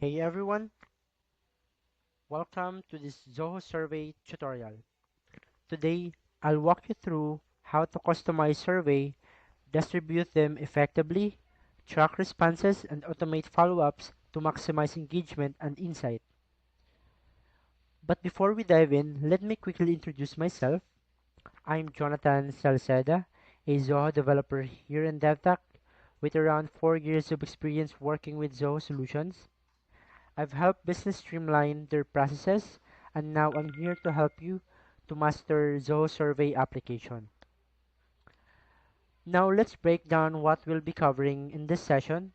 Hey everyone, welcome to this Zoho survey tutorial. Today, I'll walk you through how to customize survey, distribute them effectively, track responses, and automate follow-ups to maximize engagement and insight. But before we dive in, let me quickly introduce myself. I'm Jonathan Salceda, a Zoho developer here in DevTech with around 4 years of experience working with Zoho solutions. I've helped business streamline their processes, and now I'm here to help you to master Zoho Survey application. Now let's break down what we'll be covering in this session.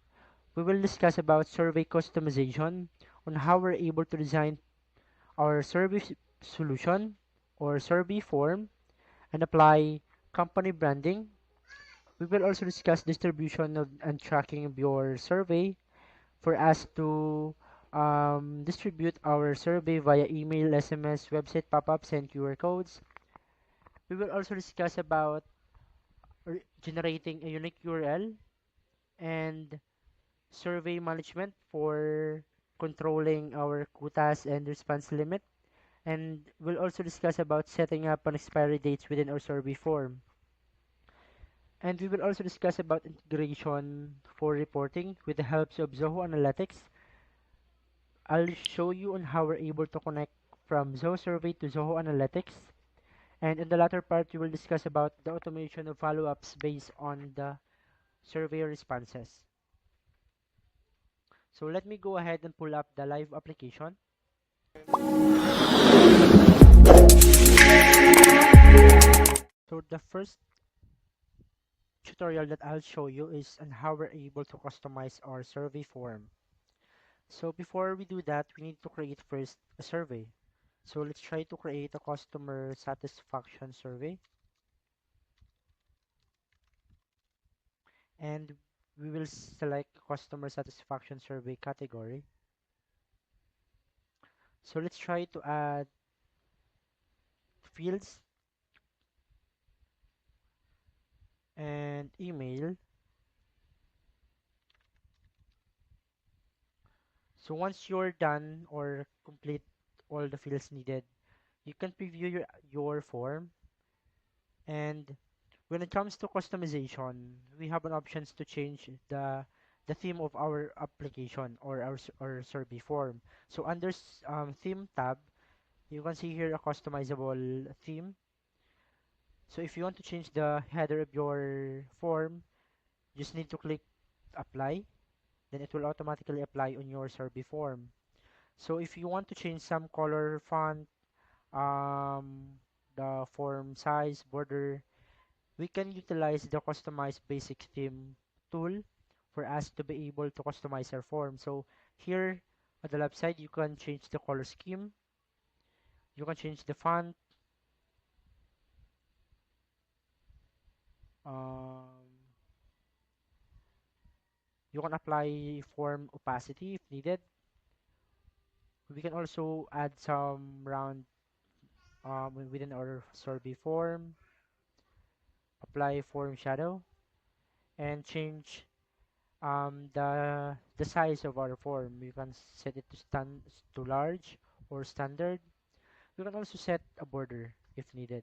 We will discuss about survey customization, on how we're able to design our survey solution or survey form and apply company branding. We will also discuss distribution of and tracking of your survey for us to distribute our survey via email, SMS, website pop-ups, and QR codes. We will also discuss about generating a unique URL and survey management for controlling our quotas and response limit. And we'll also discuss about setting up an expiry dates within our survey form. And we will also discuss about integration for reporting with the help of Zoho Analytics. I'll show you on how we're able to connect from Zoho Survey to Zoho Analytics. And in the latter part, we will discuss about the automation of follow-ups based on the survey responses. So let me go ahead and pull up the live application. So the first tutorial that I'll show you is on how we're able to customize our survey form. So before we do that, we need to create first a survey. So let's try to create a customer satisfaction survey. And we will select customer satisfaction survey category. So let's try to add fields and email. So once you're done or complete all the fields needed, you can preview your form. And when it comes to customization, we have an options to change the theme of our application or our survey form. So under theme tab, you can see here a customizable theme. So if you want to change the header of your form, you just need to click apply, then it will automatically apply on your survey form. So if you want to change some color, font, um, the form size, border, we can utilize the customize basic theme tool for us to be able to customize our form. So here at the left side, you can change the color scheme, you can change the font, um, you can apply form opacity if needed. We can also add some round within our survey form, apply form shadow, and change the size of our form. You can set it to large or standard. You can also set a border if needed.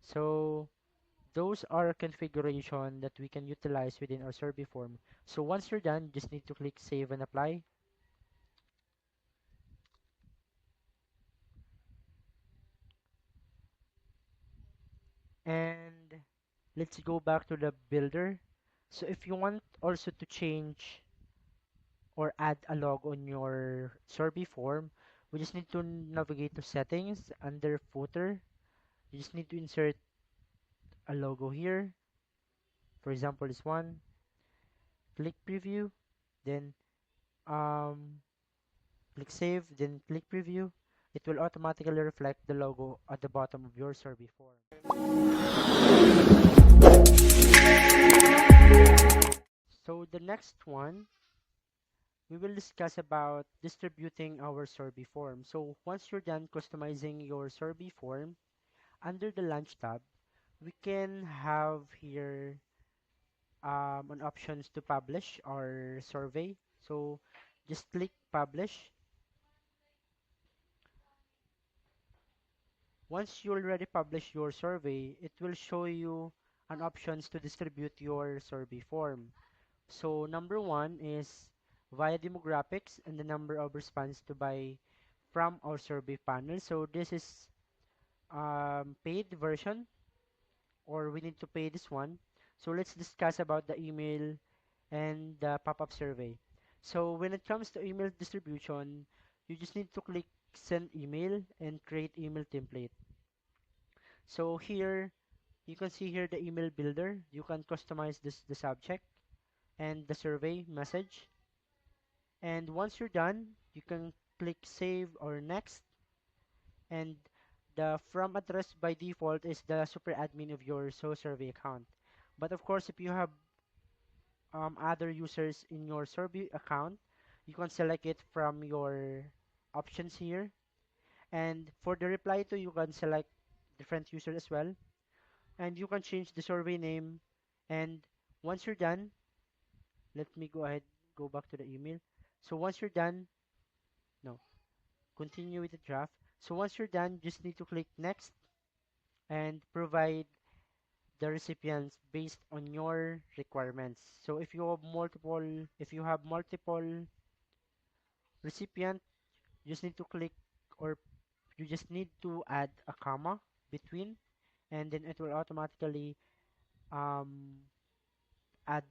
So those are configuration that we can utilize within our survey form. So once you're done, just need to click save and apply. And let's go back to the builder. So if you want also to change or add a logo on your survey form, we just need to navigate to settings under footer. You just need to insert a logo here. For example, this one. Click preview, then um, click save, then click preview. It will automatically reflect the logo at the bottom of your survey form. So the next one, we will discuss about distributing our survey form. So once you're done customizing your survey form, under the Launch tab, we can have here an options to publish our survey. So just click publish. Once you already publish your survey, it will show you an options to distribute your survey form. So number one is via demographics and the number of response to buy from our survey panel. So this is paid version, or we need to pay this one. So let's discuss about the email and the pop-up survey. So when it comes to email distribution, you just need to click send email and create email template. So here you can see here the email builder. You can customize the subject and the survey message. And once you're done, you can click save or next. And the from address by default is the super admin of your survey account. But of course, if you have other users in your survey account, you can select it from your options here. And for the reply to, you can select different user as well. And you can change the survey name. And once you're done, let me go ahead, go back to the email. So once you're done, no, continue with the draft. So once you're done, just need to click next and provide the recipients based on your requirements. So if you have multiple recipient, you just need to click, or you just need to add a comma between, and then it will automatically um, add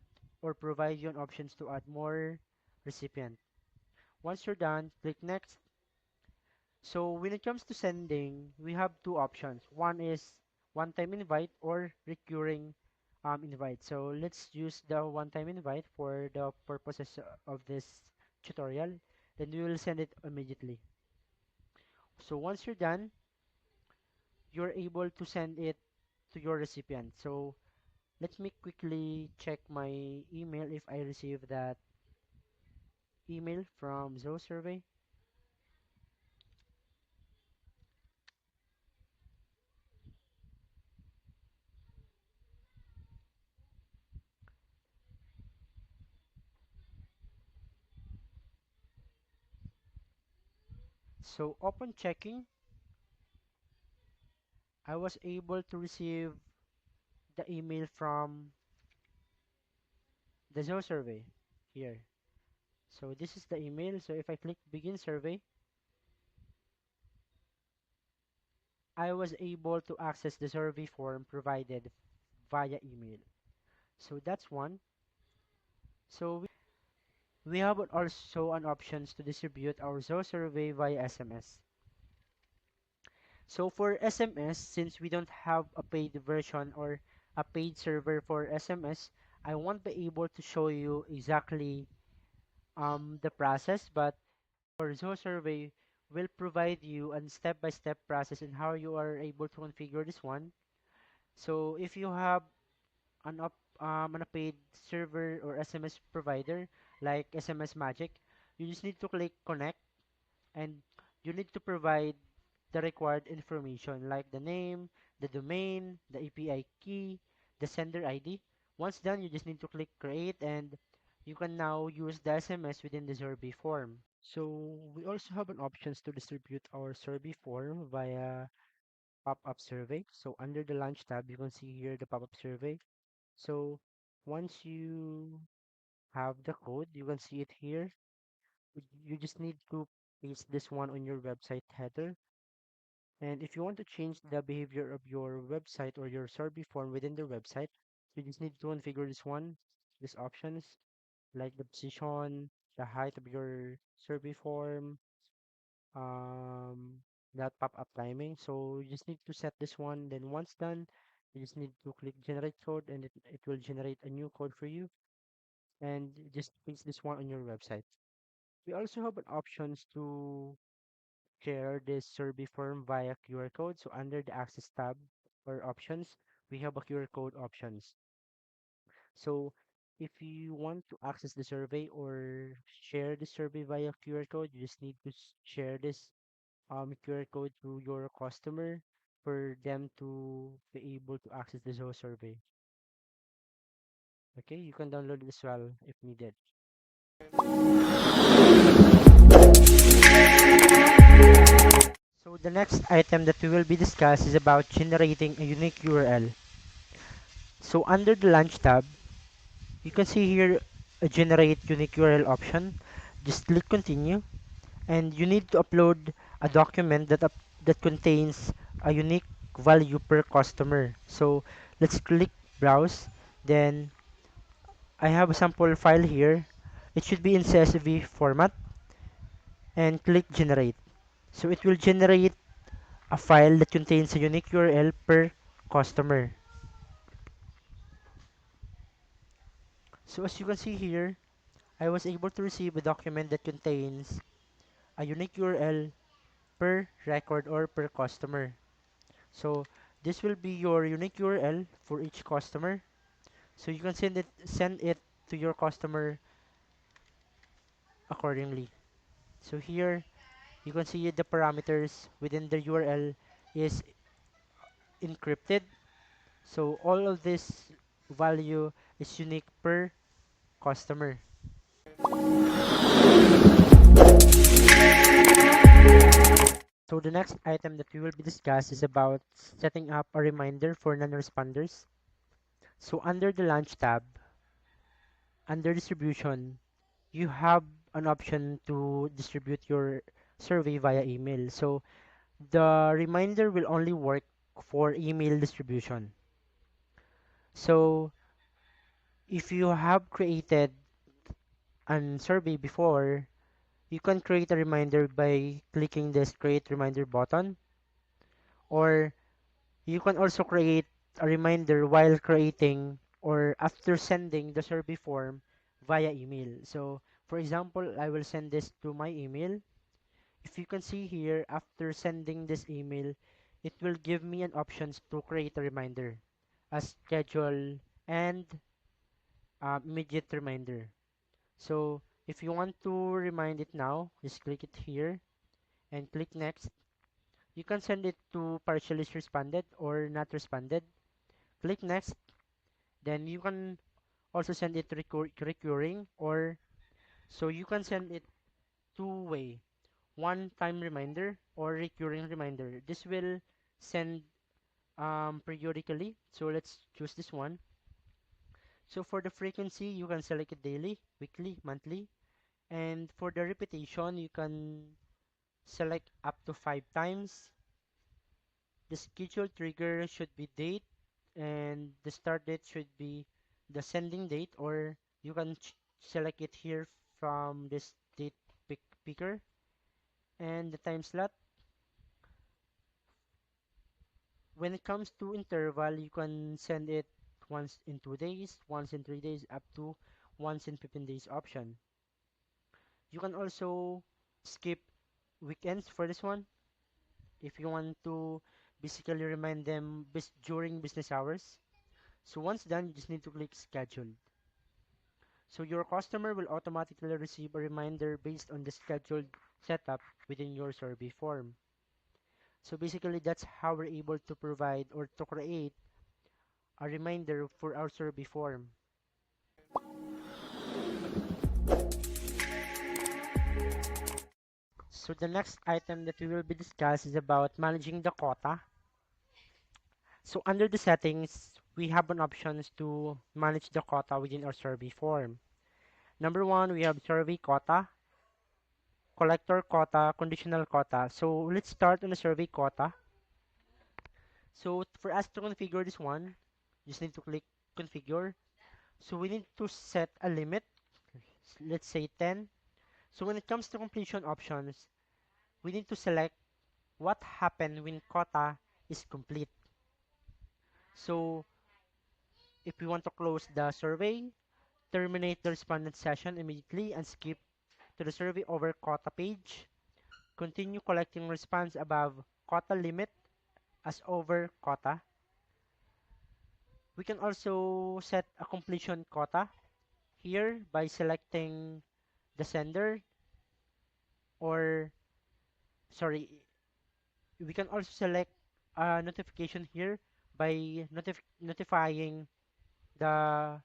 or provide you an options to add more recipient. Once you're done, click next. So when it comes to sending, we have two options. One is one-time invite or recurring invite. So let's use the one-time invite for the purposes of this tutorial. Then we will send it immediately. So once you're done, you're able to send it to your recipient. So let me quickly check my email if I receive that email from Zoho Survey. So upon checking, I was able to receive the email from the Zoho Survey here. So this is the email. So if I click begin survey, I was able to access the survey form provided via email. So that's one. So we have also an options to distribute our Zoho survey via SMS. So for SMS, since we don't have a paid version or a paid server for SMS, I won't be able to show you exactly the process, but for Zoho survey will provide you a step-by-step process in how you are able to configure this one. So if you have an a paid server or SMS provider like SMS Magic, you just need to click connect, and you need to provide the required information like the name, the domain, the API key, the sender ID. Once done, you just need to click create, and you can now use the SMS within the survey form. So we also have an options to distribute our survey form via pop-up survey. So under the launch tab, you can see here the pop-up survey. So once you have the code, you can see it here. You just need to paste this one on your website header. And if you want to change the behavior of your website or your survey form within the website, you just need to configure this one, these options, like the position, the height of your survey form, um, that pop-up timing. So you just need to set this one. Then once done, you just need to click generate code, and it will generate a new code for you. And just paste this one on your website. We also have an options to share this survey form via QR code. So under the access tab or options, we have a QR code options. So if you want to access the survey or share the survey via QR code, you just need to share this QR code to your customer for them to be able to access the Zoho survey. Okay, you can download it as well if needed. So the next item that we will be discussing is about generating a unique URL. So under the Launch tab, you can see here a generate unique URL option. Just click continue, and you need to upload a document that contains a unique value per customer. So let's click browse. Then I have a sample file here. It should be in CSV format, and click generate. So it will generate a file that contains a unique URL per customer. So as you can see here, I was able to receive a document that contains a unique URL per record or per customer. So this will be your unique URL for each customer. So you can send it to your customer accordingly. So here you can see the parameters within the URL is encrypted. So all of this value is unique per customer. So the next item that we will be discussed is about setting up a reminder for non-responders. So under the Launch tab, under distribution, you have an option to distribute your survey via email. So the reminder will only work for email distribution. So if you have created an survey before, you can create a reminder by clicking this create reminder button, or you can also create a reminder while creating or after sending the survey form via email. So for example, I will send this to my email. If you can see here, after sending this email, it will give me an options to create a reminder, a schedule, and immediate reminder. So if you want to remind it now, just click it here and click next. You can send it to partially responded or not responded. Click next. Then you can also send it recurring, or so you can send it two-way, one time reminder or recurring reminder. This will send periodically. So let's choose this one. So for the frequency, you can select it daily, weekly, monthly. And for the repetition, you can select up to 5 times. The schedule trigger should be date, and the start date should be the sending date, or you can select it here from this date picker. And the time slot, when it comes to interval, you can send it once in 2 days, once in 3 days, up to once in 15 days option. You can also skip weekends for this one if you want to basically remind them during business hours. So once done, you just need to click schedule. So your customer will automatically receive a reminder based on the scheduled setup within your survey form. So basically, that's how we're able to provide or to create a reminder for our survey form. So the next item that we will be discussing is about managing the quota. So under the settings, we have an options to manage the quota within our survey form. Number one, we have survey quota, collector quota, conditional quota. So let's start on the survey quota. So for us to configure this one, just need to click configure. So we need to set a limit, let's say 10. So when it comes to completion options, we need to select what happened when quota is complete. So if we want to close the survey, terminate the respondent session immediately and skip to the survey over quota page. Continue collecting response above quota limit as over quota. We can also set a completion quota here by selecting the sender, or sorry, we can also select a notification here by notifying the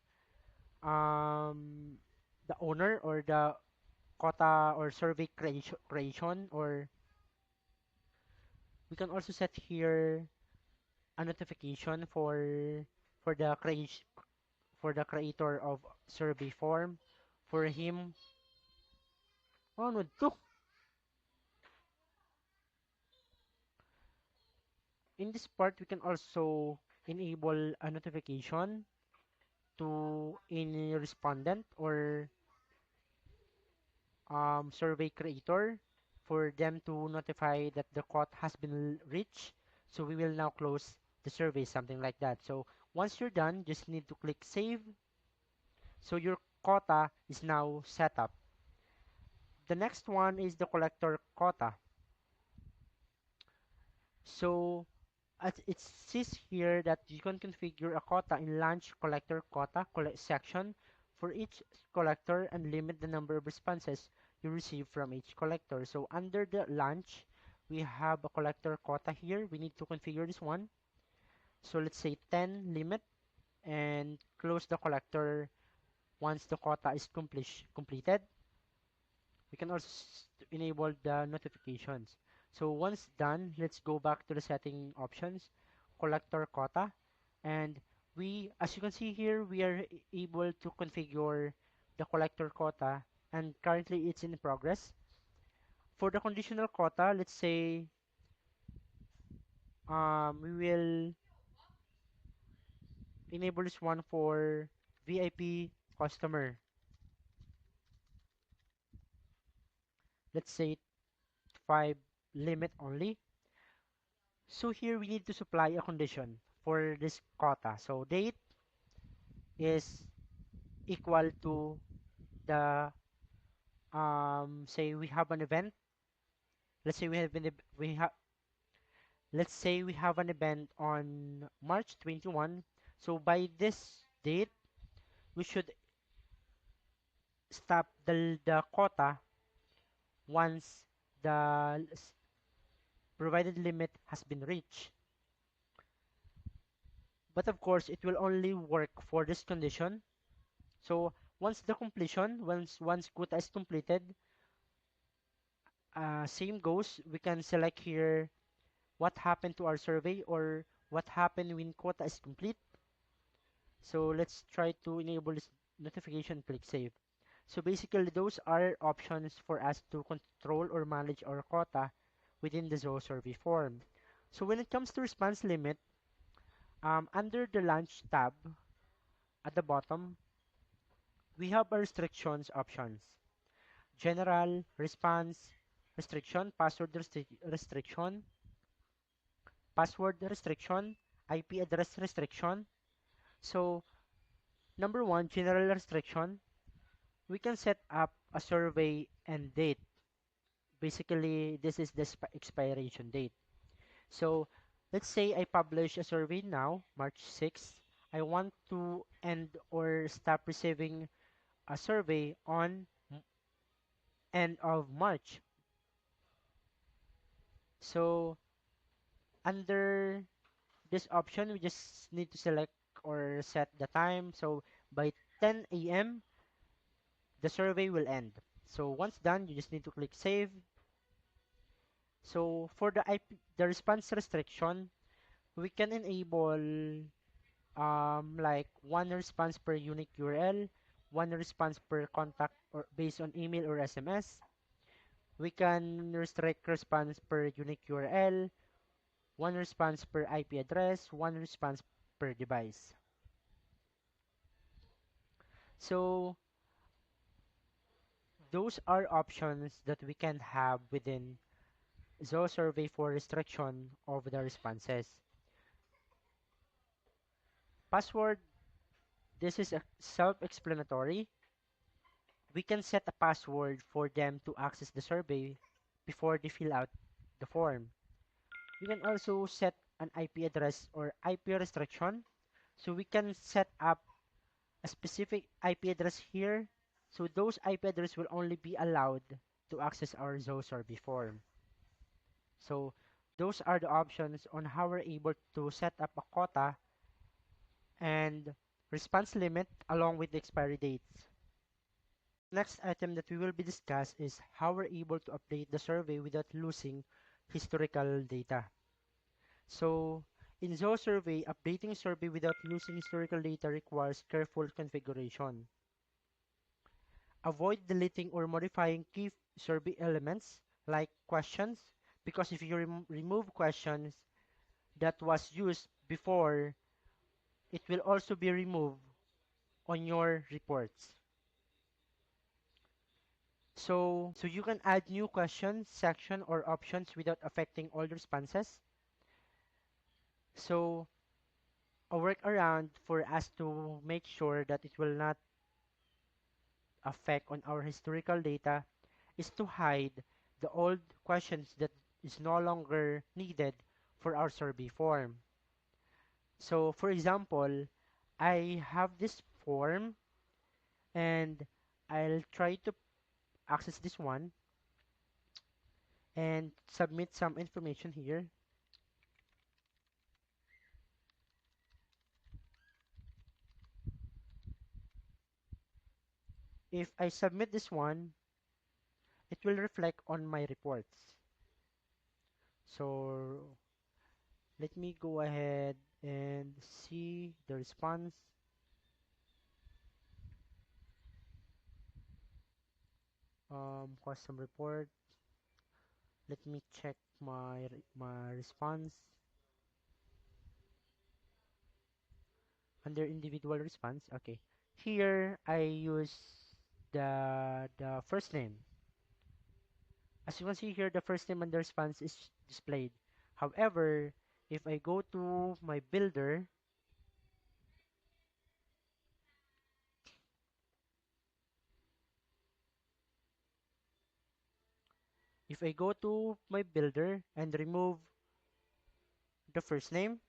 um the owner or the quota or survey creation, or we can also set here a notification for the creation for the creator of survey form for him. Ano to? In this part, we can also enable a notification to any respondent or survey creator for them to notify that the quota has been reached. So we will now close the survey, something like that. So once you're done, just need to click save. So your quota is now set up. The next one is the collector quota. So as it says here that you can configure a quota in launch collector quota section for each collector and limit the number of responses you receive from each collector. So under the launch, we have a collector quota here. We need to configure this one. So let's say 10 limit and close the collector once the quota is completed. We can also enable the notifications. So once done, let's go back to the setting options, collector quota, and as you can see here, we are able to configure the collector quota, and currently it's in progress. For the conditional quota, let's say we will enable this one for VIP customer. Let's say 5 limit only. So here we need to supply a condition for this quota. So date is equal to the say we have an event. Let's say we have an event on March 21. So by this date, we should stop the quota once the provided limit has been reached. But of course, it will only work for this condition. So once quota is completed, same goes. We can select here what happened to our survey or what happened when quota is complete. So let's try to enable this notification, click save. So basically those are options for us to control or manage our quota within the Zoho survey form. So when it comes to response limit, under the launch tab at the bottom, we have our restrictions options. General, response, restriction, restriction, password restriction, IP address restriction. So number one, general restriction, we can set up a survey and date. Basically, this is the expiration date. So let's say I publish a survey now, March 6th. I want to end or stop receiving a survey on end of March. So under this option, we just need to select or set the time. So by 10 a.m., the survey will end. So once done, you just need to click save. So for the response restriction, we can enable like one response per unique URL, one response per contact or based on email or SMS. We can restrict response per unique URL, one response per IP address, one response per device. So those are options that we can have within Zoho survey for restriction of the responses. Password, this is a self-explanatory. We can set a password for them to access the survey before they fill out the form. We can also set an IP address or IP restriction. So we can set up a specific IP address here. So those IP address will only be allowed to access our Zoho survey form. So those are the options on how we're able to set up a quota and response limit along with the expiry dates. Next item that we will be discuss is how we're able to update the survey without losing historical data. So in Zoho Survey, updating survey without losing historical data requires careful configuration. Avoid deleting or modifying key survey elements like questions, because if you remove questions that was used before, it will also be removed on your reports. So you can add new questions, section, or options without affecting all the responses. So a workaround for us to make sure that it will not affect on our historical data is to hide the old questions that is no longer needed for our survey form. So for example, I have this form and I'll try to access this one and submit some information here. If I submit this one, it will reflect on my reports. So let me go ahead and see the response. Custom report. Let me check my response under individual response. Okay, here I use the first name. As you can see here, the first name and the response is displayed. However, if I go to my builder, if I go to my builder and remove the first name,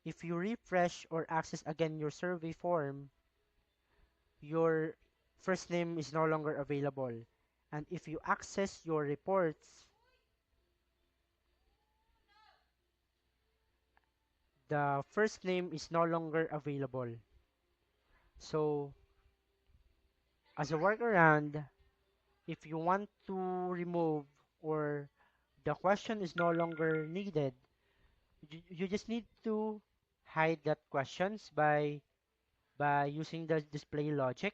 if you refresh or access again your survey form, your first name is no longer available. And if you access your reports, the first name is no longer available. So as a workaround, if you want to remove or the question is no longer needed, you just need to hide that questions by using the display logic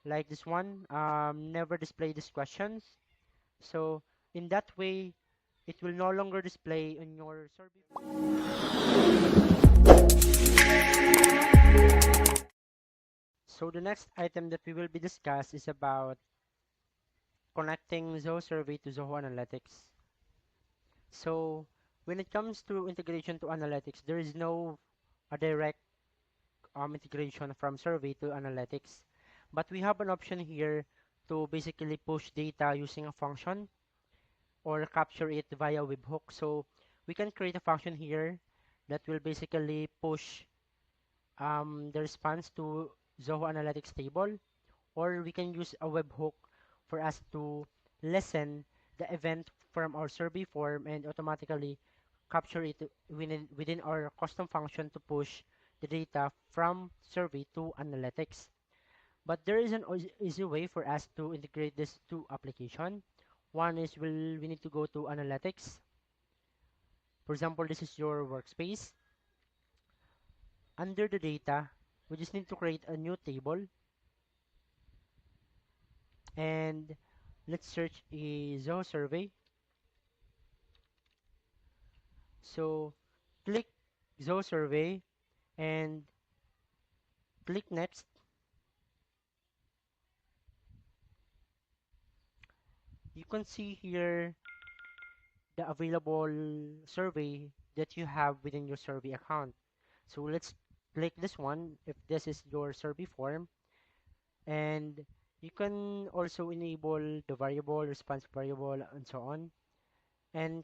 like this one. Never display these questions. So in that way, it will no longer display on your survey. So the next item that we will be discuss is about connecting Zoho Survey to Zoho Analytics. So when it comes to integration to analytics, there is no a direct integration from survey to analytics, but we have an option here to basically push data using a function or capture it via webhook. So we can create a function here that will basically push the response to Zoho Analytics table, or we can use a webhook for us to listen the event from our survey form and automatically capture it within our custom function to push the data from survey to analytics. But there is an easy way for us to integrate these two applications. One is we need to go to analytics. For example, this is your workspace. Under the data, we just need to create a new table and let's search a Zoho survey. So click Zoho survey and click next. You can see here the available survey that you have within your survey account. So let's click this one if this is your survey form, and you can also enable the variable, response variable, and so on. And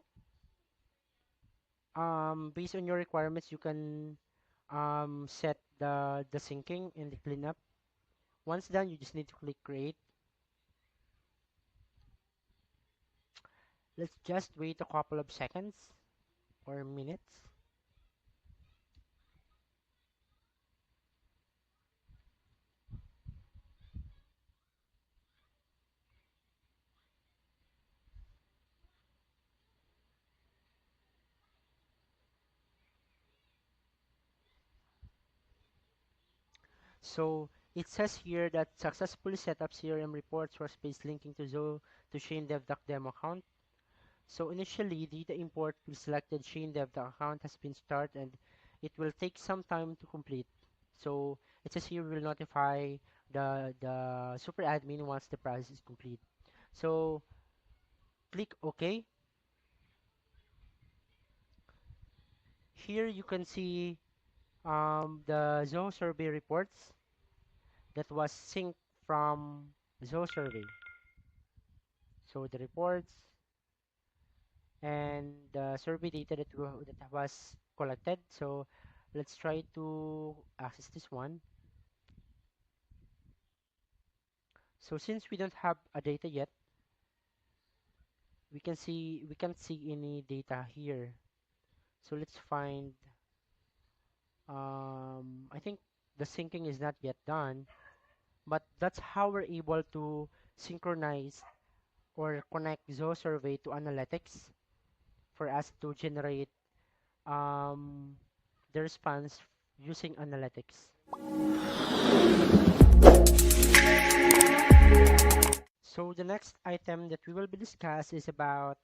based on your requirements, you can set the syncing and the cleanup. Once done, you just need to click create. Let's just wait a couple of seconds or minutes. So it says here that successfully set up CRM reports workspace linking to Zoho to ShaneDev.demo account. So initially, data import with selected ShaneDev account has been started and it will take some time to complete. So it says here will notify the super admin once the process is complete. So click OK. Here you can see the Zoho survey reports that was synced from Zoho survey. So the reports and the survey data that was collected. So let's try to access this one. So since we don't have a data yet, we can't see any data here. So let's find I think the syncing is not yet done, but that's how we're able to synchronize or connect Zoho survey to analytics for us to generate um, the response using analytics. So the next item that we will be discuss is about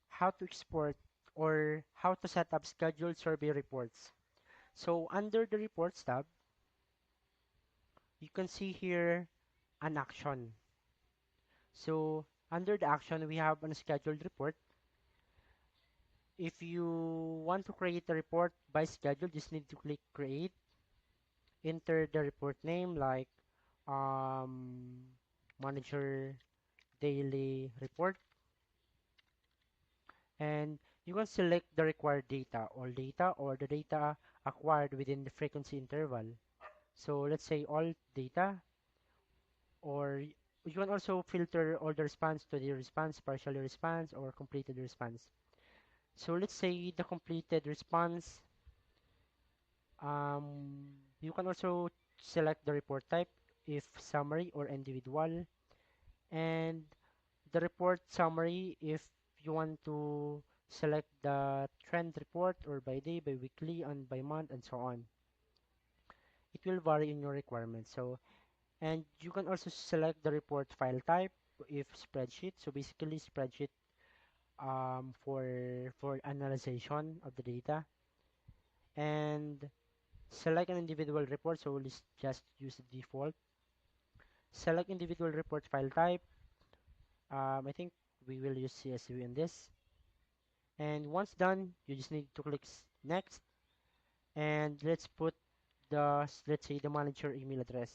how to export or how to set up scheduled survey reports. So under the reports tab, you can see here an action. So under the action, we have an scheduled report. If you want to create a report by schedule, just need to click create, enter the report name like um, manager daily report, and you can select the required data, all data or the data acquired within the frequency interval. So let's say all data, or you can also filter all the response to the response, partial response, or completed response. So let's say the completed response, you can also select the report type if summary or individual, and the report summary if you want to select the trend report or by day, by weekly, and by month, and so on. It will vary in your requirements. So, and you can also select the report file type if spreadsheet. So basically spreadsheet for analyzation of the data, and select an individual report. So let's just use the default. Select individual report file type. I think we will use CSV in this. And once done, you just need to click next, and let's put let's say the manager email address.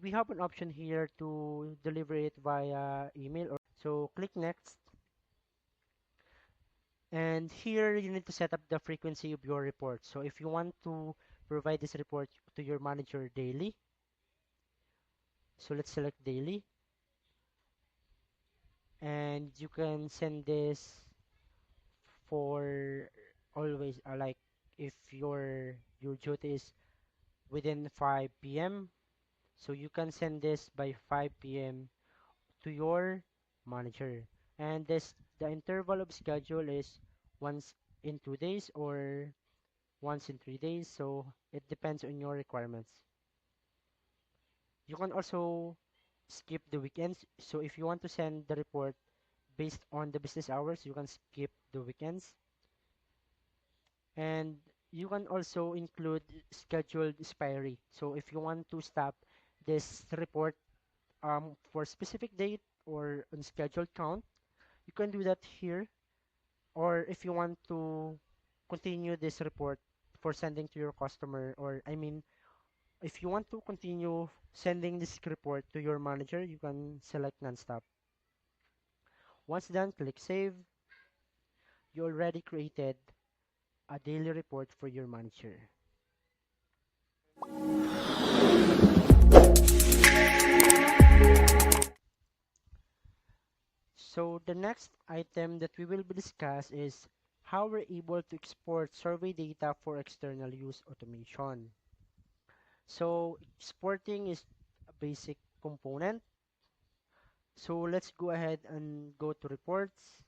We have an option here to deliver it via email, or so click next, and here you need to set up the frequency of your report. So if you want to provide this report to your manager daily, so let's select daily, and you can send this for always, like if your duty is within 5 p.m., so you can send this by 5 p.m. to your manager. And the interval of schedule is once in 2 days or once in 3 days, so it depends on your requirements. You can also skip the weekends. So if you want to send the report based on the business hours, you can skip the weekends. And you can also include scheduled expiry. So if you want to stop this report for specific date or unscheduled count, you can do that here. Or if you want to continue this report for sending to your customer, or I mean, if you want to continue sending this report to your manager, you can select nonstop. Once done, click save. You already created a daily report for your manager. So the next item that we will discuss is how we're able to export survey data for external use automation. So exporting is a basic component. So let's go ahead and go to reports.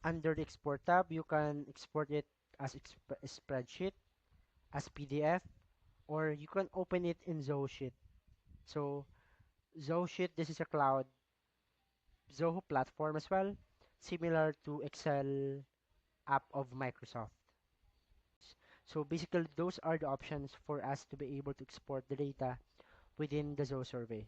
Under the export tab, you can export it as spreadsheet, as PDF, or you can open it in ZohoSheet. So ZohoSheet, this is a cloud Zoho platform as well, similar to Excel app of Microsoft. So basically, those are the options for us to be able to export the data within the Zoho survey.